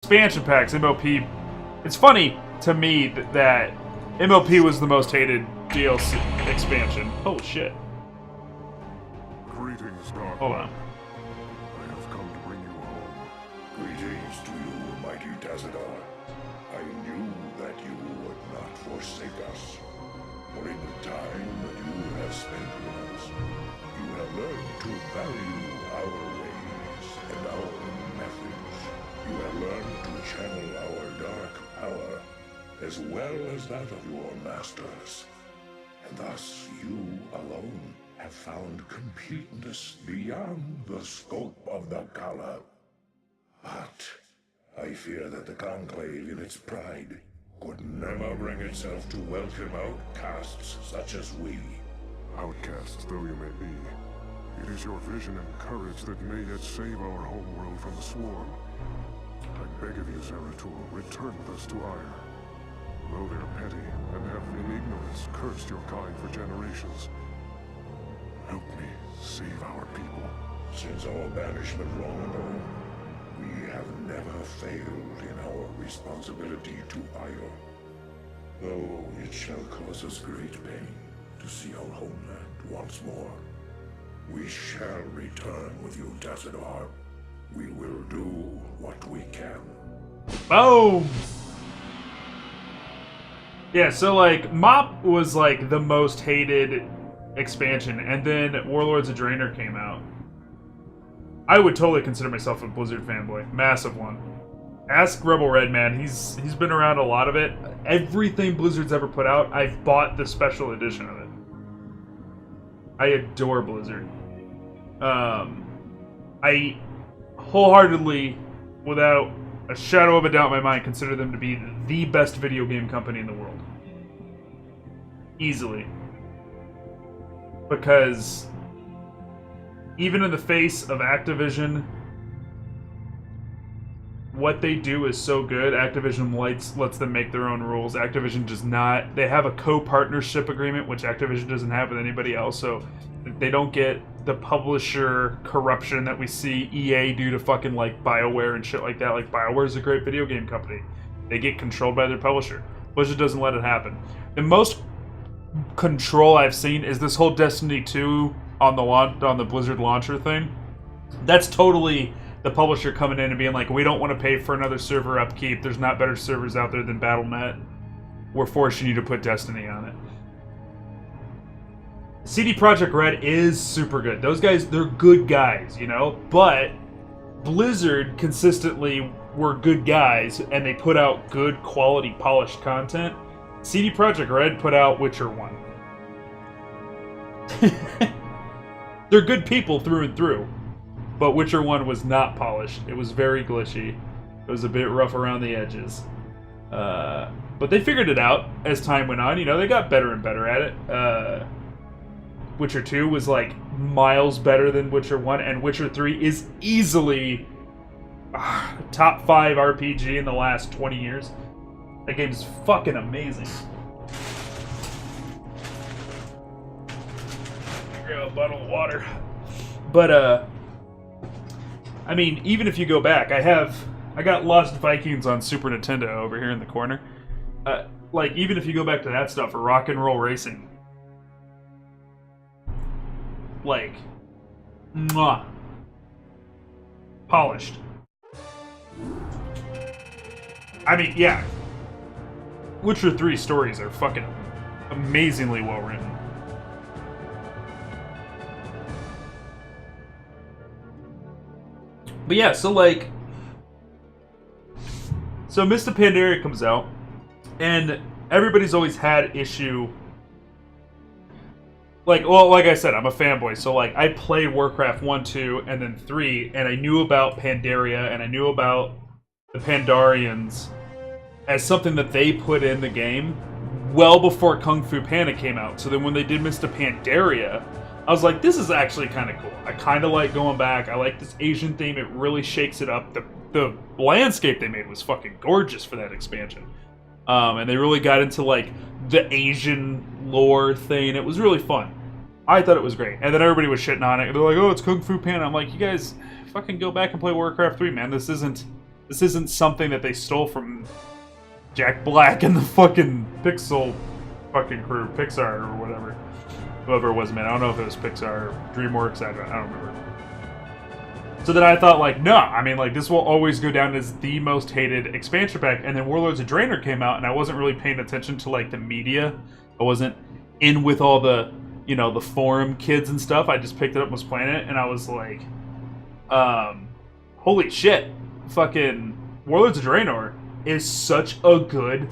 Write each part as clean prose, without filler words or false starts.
expansion packs, MLP. It's funny to me that MLP was the most hated DLC expansion. Oh shit. Greetings, Dark. Hold on. I have come to bring you home. Greetings to you, mighty Tazadar. I knew that you would not forsake us. For in the time that you have spent with us, you have learned to value our ways and our methods. You have learned to channel our dark power, as well as that of your masters. And thus you alone have found completeness beyond the scope of the Kala. But I fear that the Conclave in its pride could never bring itself to welcome outcasts such as we. Outcasts though you may be, it is your vision and courage that may yet save our homeworld from the swarm. I beg of you, Zeratul, return with us to Ire. Though they're petty and have in ignorance cursed your kind for generations, help me save our people. Since our banishment long ago, we have never failed in our responsibility to Ire. Though it shall cause us great pain to see our homeland once more, we shall return with you, Tazadar. We will do what we can. Boom! Yeah, so like, MOP was like the most hated expansion, and then Warlords of Draenor came out. I would totally consider myself a Blizzard fanboy. Massive one. Ask Rebel Red, man. He's been around a lot of it. Everything Blizzard's ever put out, I've bought the special edition of it. I adore Blizzard. I wholeheartedly, without a shadow of a doubt in my mind, consider them to be the best video game company in the world. Easily. Because even in the face of Activision, what they do is so good. Activision lets them make their own rules. Activision does not. They have a co-partnership agreement, which Activision doesn't have with anybody else, so they don't get the publisher corruption that we see EA do to fucking like BioWare and shit like that. Like, BioWare's a great video game company. They get controlled by their publisher. Blizzard doesn't let it happen. The most control I've seen is this whole Destiny 2 on the Blizzard launcher thing. That's totally the publisher coming in and being like, we don't want to pay for another server upkeep. There's not better servers out there than Battle.net. We're forcing you to put Destiny on it. CD Projekt Red is super good. Those guys, they're good guys, you know? But Blizzard consistently were good guys, and they put out good quality polished content. CD Projekt Red put out Witcher 1. They're good people through and through. But Witcher 1 was not polished. It was very glitchy. It was a bit rough around the edges. But they figured it out as time went on. You know, they got better and better at it. Witcher 2 was like miles better than Witcher 1, and Witcher 3 is easily top 5 RPG in the last 20 years. That game's fucking amazing. Grab a bottle of water. But, I mean, even if you go back, I got Lost Vikings on Super Nintendo over here in the corner. Like, even if you go back to that stuff, or Rock and Roll Racing, like, mwah, polished. I mean, yeah, Witcher 3 stories are fucking amazingly well written. But yeah, so like, so Mists of Pandaria comes out, and everybody's always had issue. Like, well, like I said, I'm a fanboy, so like, I played Warcraft 1, 2, and then 3, and I knew about Pandaria, and I knew about the Pandarians as something that they put in the game well before Kung Fu Panda came out. So then when they did Mists of Pandaria, I was like, this is actually kind of cool. I kind of like going back. I like this Asian theme. It really shakes it up. The landscape they made was fucking gorgeous for that expansion. And they really got into like the Asian lore thing. It was really fun. I thought it was great. And then everybody was shitting on it. They're like, oh, it's Kung Fu Panda. I'm like, you guys fucking go back and play Warcraft 3, man. This isn't This isn't something that they stole from Jack Black and the fucking Pixel fucking crew, Pixar or whatever. Whoever it was, man. I don't know if it was Pixar or DreamWorks, I don't remember. So then I thought, like, no, I mean, like, this will always go down as the most hated expansion pack. And then Warlords of Draenor came out, and I wasn't really paying attention to, like, the media. I wasn't in with all the, you know, the forum kids and stuff. I just picked it up and was playing it, and I was like, holy shit, fucking Warlords of Draenor is such a good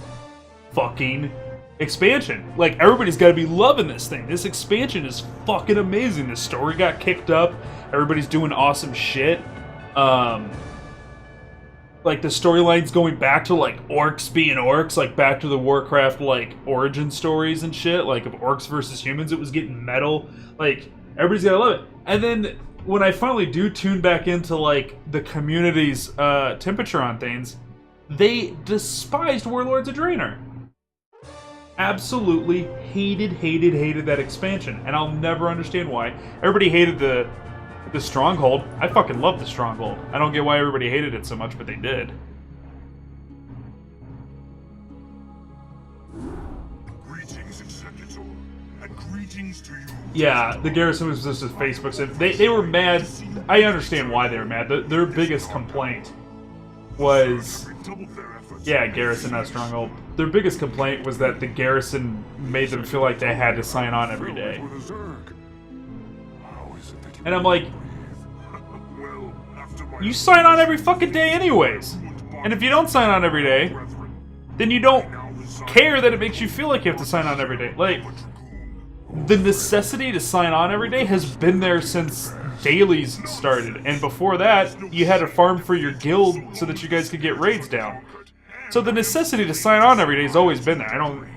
fucking expansion. Like, everybody's got to be loving this thing. This expansion is fucking amazing. The story got kicked up. Everybody's doing awesome shit. Like, the storyline's going back to, like, orcs being orcs, like, back to the Warcraft, like, origin stories and shit, like, of orcs versus humans. It was getting metal. Like, everybody's gotta love it. And then, when I finally do tune back into, like, the community's temperature on things, they despised Warlords of Draenor. Absolutely hated that expansion. And I'll never understand why. Everybody hated the Stronghold. I fucking love the Stronghold. I don't get why everybody hated it so much, but they did. Greetings, Executor, and greetings to you. Yeah, the Garrison was just a Facebook. So they were mad. I understand why they were mad. Their biggest complaint was... Yeah, Garrison, not Stronghold. Their biggest complaint was that the Garrison made them feel like they had to sign on every day. And I'm like, you sign on every fucking day anyways. And if you don't sign on every day, then you don't care that it makes you feel like you have to sign on every day. Like, the necessity to sign on every day has been there since dailies started. And before that, you had to farm for your guild so that you guys could get raids down. So the necessity to sign on every day has always been there. I don't...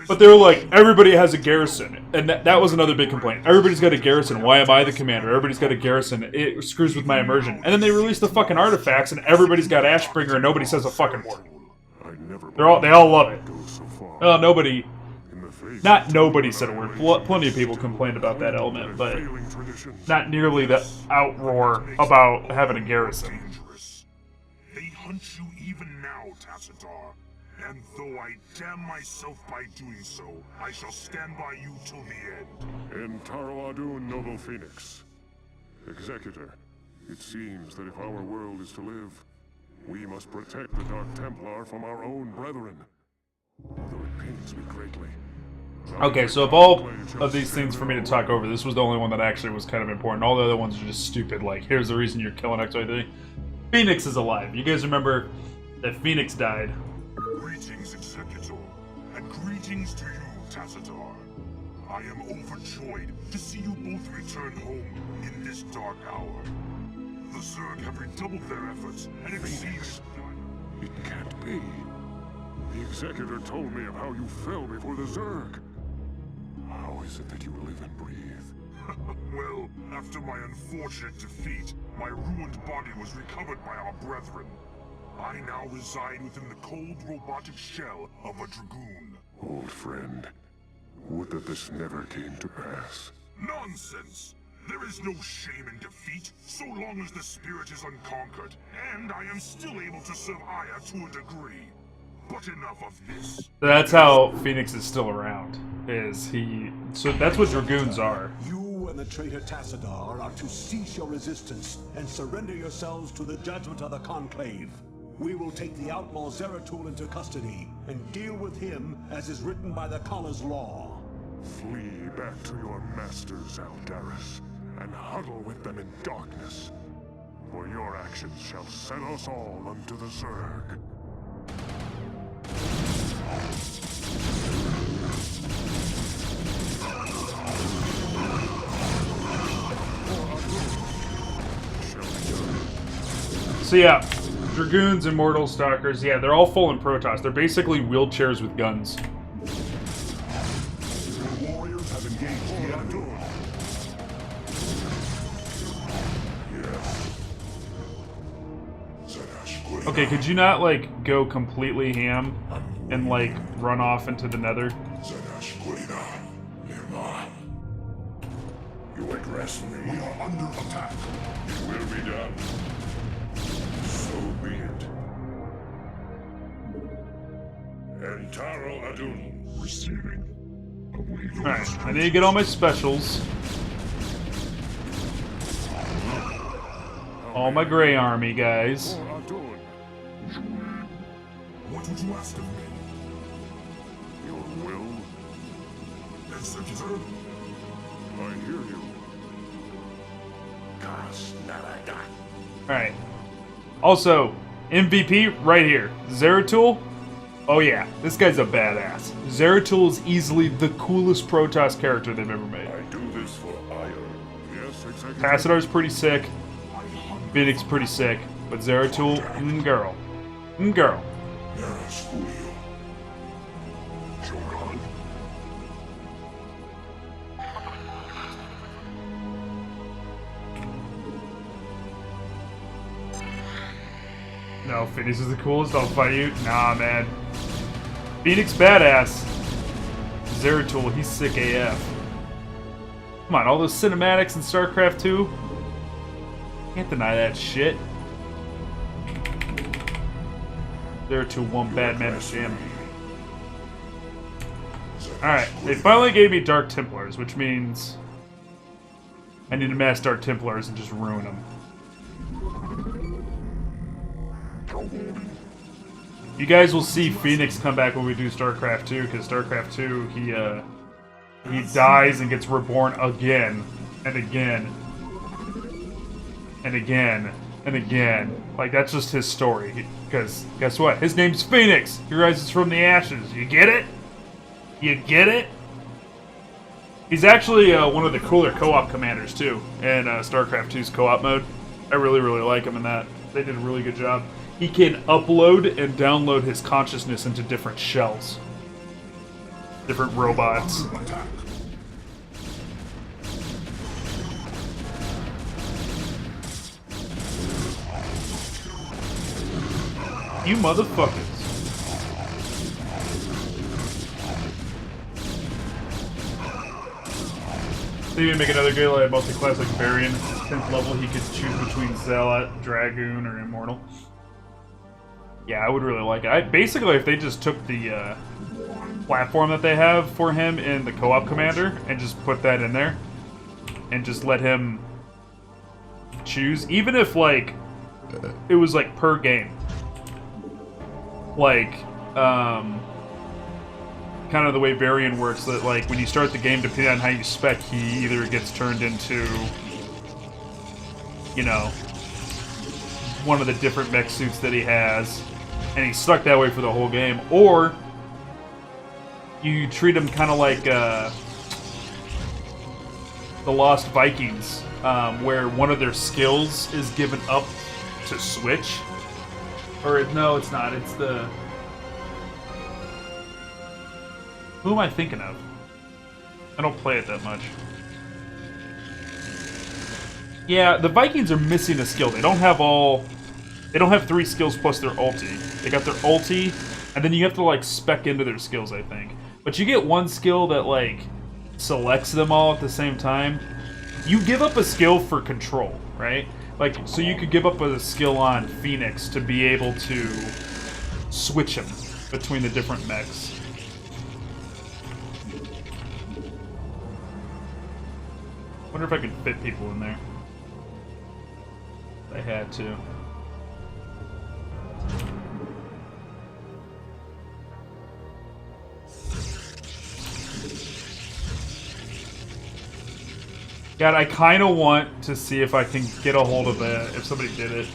But they were like, everybody has a garrison. And that was another big complaint. Everybody's got a garrison. Why am I the commander? Everybody's got a garrison. It screws with my immersion. And then they released the fucking artifacts, and everybody's got Ashbringer, and nobody says a fucking word. They all love it. Well, nobody... Not nobody said a word. Plenty of people complained about that element, but not nearly the outroar about having a garrison. They hunt you even now, Tassadar. And though I damn myself by doing so, I shall stand by you till the end. In Taroadun, noble Phoenix. Executor, it seems that if our world is to live, we must protect the Dark Templar from our own brethren. Though it pains me greatly. Okay, so of all of these things for me to talk over, this was the only one that actually was kind of important. All the other ones are just stupid, like, here's the reason you're killing XYZ. Phoenix is alive. You guys remember that Phoenix died. Greetings, Executor, and greetings to you, Tassadar. I am overjoyed to see you both return home in this dark hour. The Zerg have redoubled their efforts and exceeded... It can't be. The Executor told me of how you fell before the Zerg. How is it that you live and breathe? Well, after my unfortunate defeat, my ruined body was recovered by our brethren. I now reside within the cold robotic shell of a Dragoon. Old friend, would that this never came to pass. Nonsense! There is no shame in defeat, so long as the spirit is unconquered, and I am still able to serve Aya to a degree. But enough of this. That's how Phoenix is still around. So that's what Dragoons are. You and the traitor Tassadar are to cease your resistance and surrender yourselves to the judgment of the Conclave. We will take the outlaw Zeratul into custody and deal with him as is written by the Kala's law. Flee back to your masters, Aldaris, and huddle with them in darkness. For your actions shall set us all unto the Zerg. So yeah, Dragoons, Immortal, Stalkers, yeah, they're all full in Protoss. They're basically wheelchairs with guns. The warriors have engaged the enemy. Okay, could you not, like, go completely ham and, like, run off into the nether? You address me. We are under attack. It will be done. And Taro Adun. Receiving. Alright, I need to get all my specials. All my Grey Army guys. For Adun. What would you ask of me? Your will? Executor? I hear you. Alright. Also, MVP right here. Zeratul. Oh yeah, this guy's a badass. Zeratul is easily the coolest Protoss character they've ever made. I do this for ire. Yes, Executive. Tassadar's pretty sick. Phoenix pretty sick. But Zeratul, girl. Girl. Yes, Julio. Joran. No, Phoenix is the coolest. I'll fight you. Nah, man. Phoenix badass. Zeratul, he's sick AF. Come on, all those cinematics in Starcraft 2. Can't deny that shit. Zeratul, one bad man to jam. Alright, they finally gave me Dark Templars, which means I need to mass Dark Templars and just ruin them. You guys will see Phoenix come back when we do StarCraft 2, because StarCraft 2, he dies and gets reborn again, and again, and again, and again. Like, that's just his story, because guess what? His name's Phoenix! He rises from the ashes. You get it? You get it? He's actually one of the cooler co-op commanders, too, in StarCraft 2's co-op mode. I really, really like him in that. They did a really good job. He can upload and download his consciousness into different shells. Different robots. You motherfuckers. They even make another good like multi-class like Varian. 10th level, he could choose between Zealot, Dragoon, or Immortal. Yeah, I would really like it. Basically, if they just took the platform that they have for him in the co-op commander and just put that in there and just let him choose, even if like it was like per game, like kind of the way Varian works, that like when you start the game, depending on how you spec, he either gets turned into, you know, one of the different mech suits that he has, and he's stuck that way for the whole game, or you treat him kind of like the Lost Vikings, where one of their skills is given up to switch. Or no, it's not. It's the... Who am I thinking of? I don't play it that much. Yeah, the Vikings are missing a skill. They don't have all... They don't have 3 skills plus their ulti. They got their ulti, and then you have to, like, spec into their skills, I think. But you get one skill that, like, selects them all at the same time. You give up a skill for control, right? Like, so you could give up a skill on Phoenix to be able to switch him between the different mechs. Wonder if I could fit people in there. If I had to. God, I kind of want to see if I can get a hold of it, if somebody did it.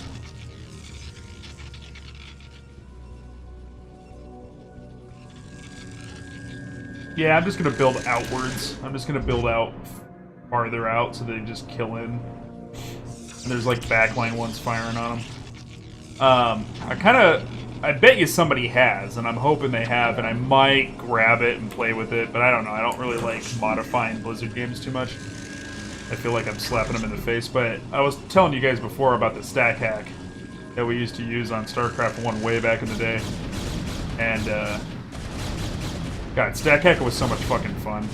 Yeah, I'm just going to build outwards. I'm just going to build out farther out so they just kill in. And there's like backline ones firing on them. I bet you somebody has, and I'm hoping they have, and I might grab it and play with it, but I don't know. I don't really like modifying Blizzard games too much. I feel like I'm slapping them in the face, but I was telling you guys before about the stack hack that we used to use on StarCraft 1 way back in the day. And, God, stack hack was so much fucking fun.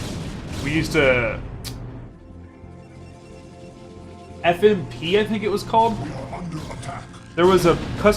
We used to... FMP, I think it was called? We are under attack. There was a custom